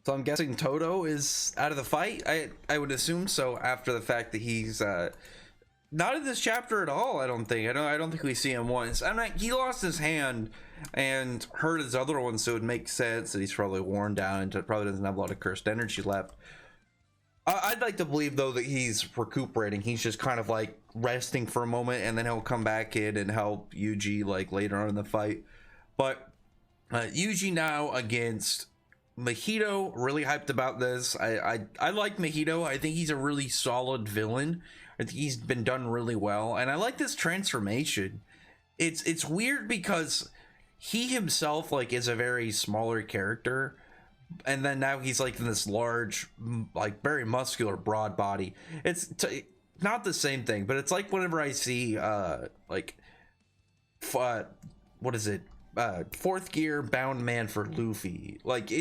So I'm guessing Toto is out of the fight. I would assume so after the fact that he's not in this chapter at all. I don't think. I don't think we see him once. I'm not. He lost his hand and hurt his other one, so it would make sense that he's probably worn down and probably doesn't have a lot of cursed energy left. I'd like to believe though that he's recuperating. He's just kind of like resting for a moment, and then he'll come back in and help Yuji like later on in the fight. But Yuji now against Mahito, really hyped about this. I like Mahito. I think he's a really solid villain. I think he's been done really well, and I like this transformation. It's weird because he himself like is a very smaller character, and then now he's like in this large, like very muscular, broad body. It's not the same thing, but it's like whenever I see what is it, fourth gear bound man for Luffy. Like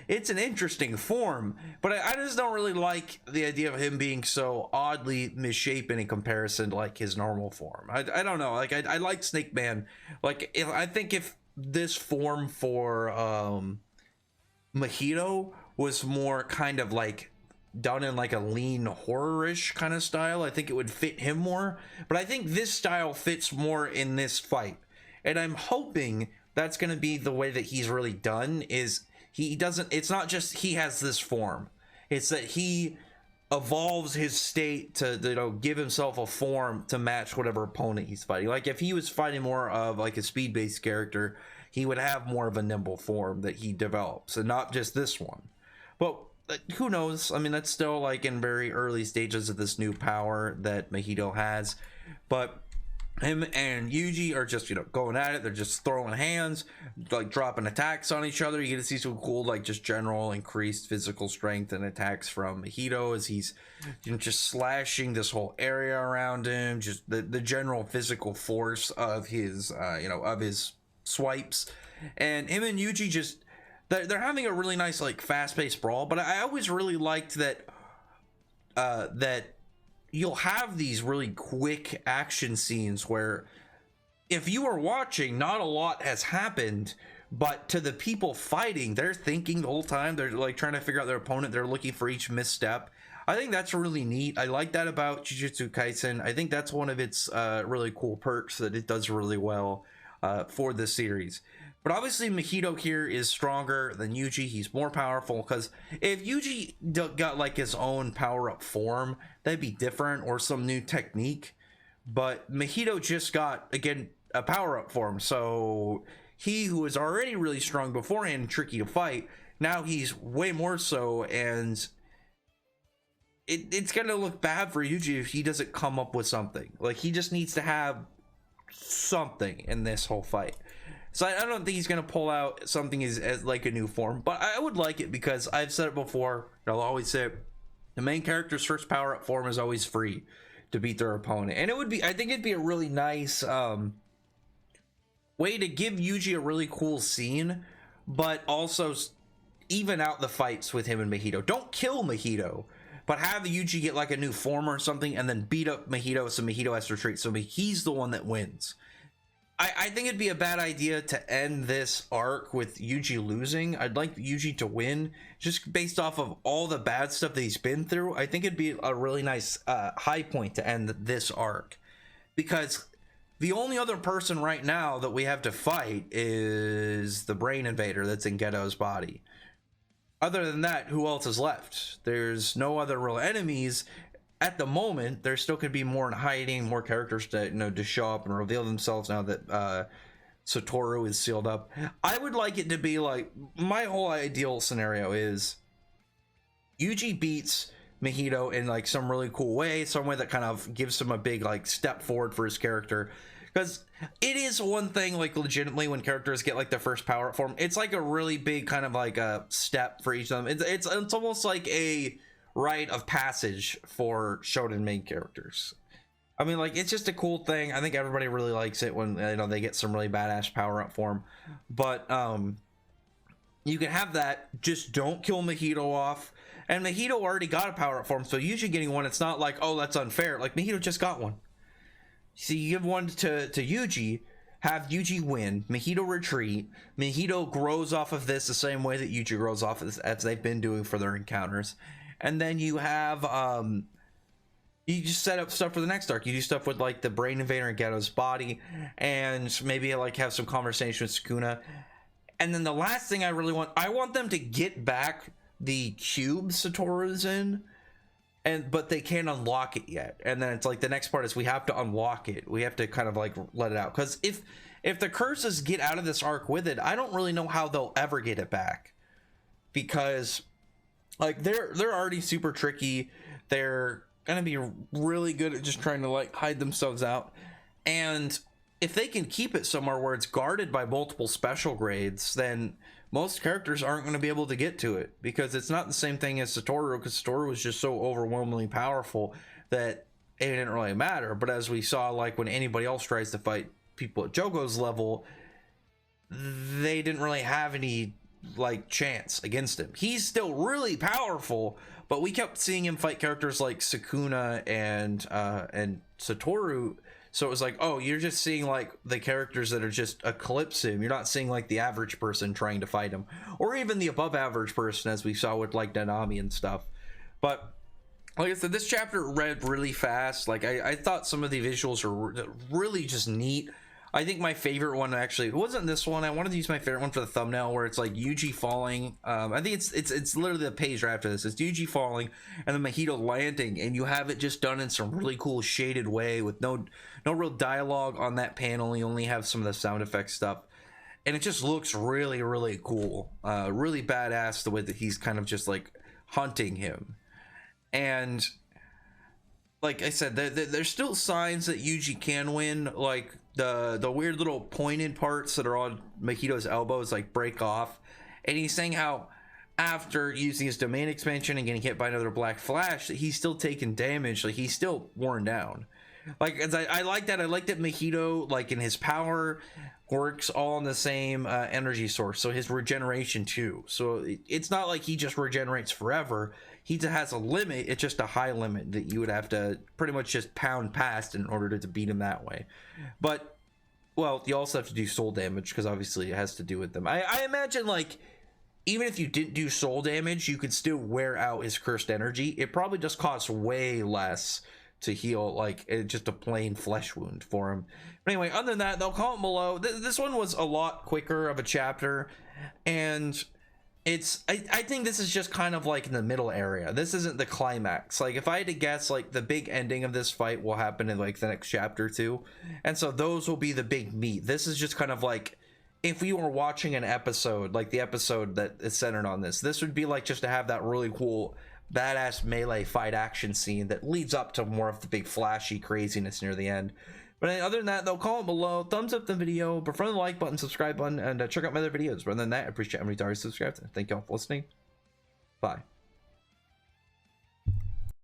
it's an interesting form, but I just don't really like the idea of him being so oddly misshapen in comparison to like his normal form. I don't know, like I like Snake Man. Like if this form for Mahito was more kind of like done in like a lean horror-ish kind of style, I think it would fit him more. But I think this style fits more in this fight, and I'm hoping that's going to be the way that he's really done. Is he doesn't, it's not just he has this form, it's that he evolves his state to, you know, give himself a form to match whatever opponent he's fighting. Like if he was fighting more of like a speed-based character, he would have more of a nimble form that he develops, and not just this one. But who knows? I mean, that's still like in very early stages of this new power that Mahito has. But him and Yuji are just, you know, going at it. They're just throwing hands, like dropping attacks on each other. You get to see some cool, like just general increased physical strength and attacks from Mahito as he's, you know, just slashing this whole area around him. Just the general physical force of his, you know, of his swipes. And him and Yuji just, they're having a really nice like fast-paced brawl. But I always really liked that that you'll have these really quick action scenes where if you are watching, not a lot has happened, but to the people fighting, they're thinking the whole time. They're like trying to figure out their opponent. They're looking for each misstep. I think that's really neat. I like that about Jujutsu Kaisen. I think that's one of its really cool perks that it does really well for this series. But obviously Mahito here is stronger than Yuji. He's more powerful, because if Yuji got like his own power-up form, that'd be different, or some new technique. But Mahito just got, again, a power-up form. So he, who was already really strong beforehand and tricky to fight, now he's way more so, and it's gonna look bad for Yuji if he doesn't come up with something. Like, he just needs to have something in this whole fight. So I don't think he's going to pull out something as like a new form, but I would like it, because I've said it before, I'll always say it, the main character's first power-up form is always free to beat their opponent. And it would be, I think it'd be a really nice way to give Yuji a really cool scene, but also even out the fights with him and Mahito. Don't kill Mahito, but have Yuji get like a new form or something and then beat up Mahito, so Mahito has to retreat, so he's the one that wins. I think it'd be a bad idea to end this arc with Yuji losing. I'd like Yuji to win, just based off of all the bad stuff that he's been through. I think it'd be a really nice high point to end this arc, because the only other person right now that we have to fight is the brain invader that's in Geto's body. Other than that, who else is left? There's no other real enemies at the moment. There still could be more in hiding, more characters to, you know, to show up and reveal themselves now that Satoru is sealed up. I would like it to be like, my whole ideal scenario is Yuji beats Mahito in like some really cool way, some way that kind of gives him a big like step forward for his character. Because it is one thing, like, legitimately, when characters get like their first power up form, it's like a really big kind of like a step for each of them. It's almost like a rite of passage for shonen main characters. I mean, like, it's just a cool thing. I think everybody really likes it when, you know, they get some really badass power up form. But you can have that. Just don't kill Mahito off. And Mahito already got a power up form, so usually getting one, it's not like, oh, that's unfair. Like, Mahito just got one. So you give one to Yuji, have Yuji win, Mahito retreat, Mahito grows off of this the same way that Yuji grows off of this, as they've been doing for their encounters. And then you have you just set up stuff for the next arc. You do stuff with like the brain invader and Geto's body, and maybe like have some conversation with Sukuna. And then the last thing I want them to get back the cube Satoru's in, but they can't unlock it yet. And then it's like the next part is we have to unlock it. We have to kind of like let it out, because if the curses get out of this arc with it, I don't really know how they'll ever get it back, because like they're already super tricky. They're gonna be really good at just trying to like hide themselves out, and if they can keep it somewhere where it's guarded by multiple special grades, then most characters aren't going to be able to get to it, because it's not the same thing as Satoru, because Satoru was just so overwhelmingly powerful that it didn't really matter. But as we saw, like when anybody else tries to fight people at Jogo's level, they didn't really have any like chance against him. He's still really powerful, but we kept seeing him fight characters like Sukuna and Satoru. So it was like, oh, you're just seeing like the characters that are just eclipse him. You're not seeing like the average person trying to fight him, or even the above average person, as we saw with like Nanami and stuff. But like I said, this chapter read really fast. Like I thought some of the visuals are really just neat. I think my favorite one actually wasn't this one. I wanted to use my favorite one for the thumbnail, where it's like Yuji falling. I think it's literally the page right after this. It's Yuji falling and then Mahito landing, and you have it just done in some really cool shaded way with no real dialogue on that panel. You only have some of the sound effects stuff, and it just looks really, really cool. Really badass the way that he's kind of just like hunting him. And like I said, there's still signs that Yuji can win. Like the weird little pointed parts that are on Mahito's elbows like break off, and he's saying how after using his domain expansion and getting hit by another black flash, that he's still taking damage. Like he's still worn down. Like I like that. I like that Mahito, like in his power, works all on the same energy source, so his regeneration too. So it's not like he just regenerates forever. He has a limit. It's just a high limit that you would have to pretty much just pound past in order to beat him that way. But well, you also have to do soul damage, because obviously it has to do with them. I imagine like even if you didn't do soul damage, you could still wear out his cursed energy. It probably just costs way less to heal like just a plain flesh wound for him. But anyway, other than that, they'll comment below. This one was a lot quicker of a chapter, and I think this is just kind of like in the middle area. This isn't the climax. Like if I had to guess, like the big ending of this fight will happen in like the next chapter too, and so those will be the big meat. This is just kind of like if we were watching an episode, like the episode that is centered on this would be like just to have that really cool badass melee fight action scene that leads up to more of the big flashy craziness near the end. But other than that, though, comment below, thumbs up the video, prefer the like button, subscribe button, and check out my other videos. But other than that, I appreciate everybody who's already subscribed. Thank you all for listening. Bye.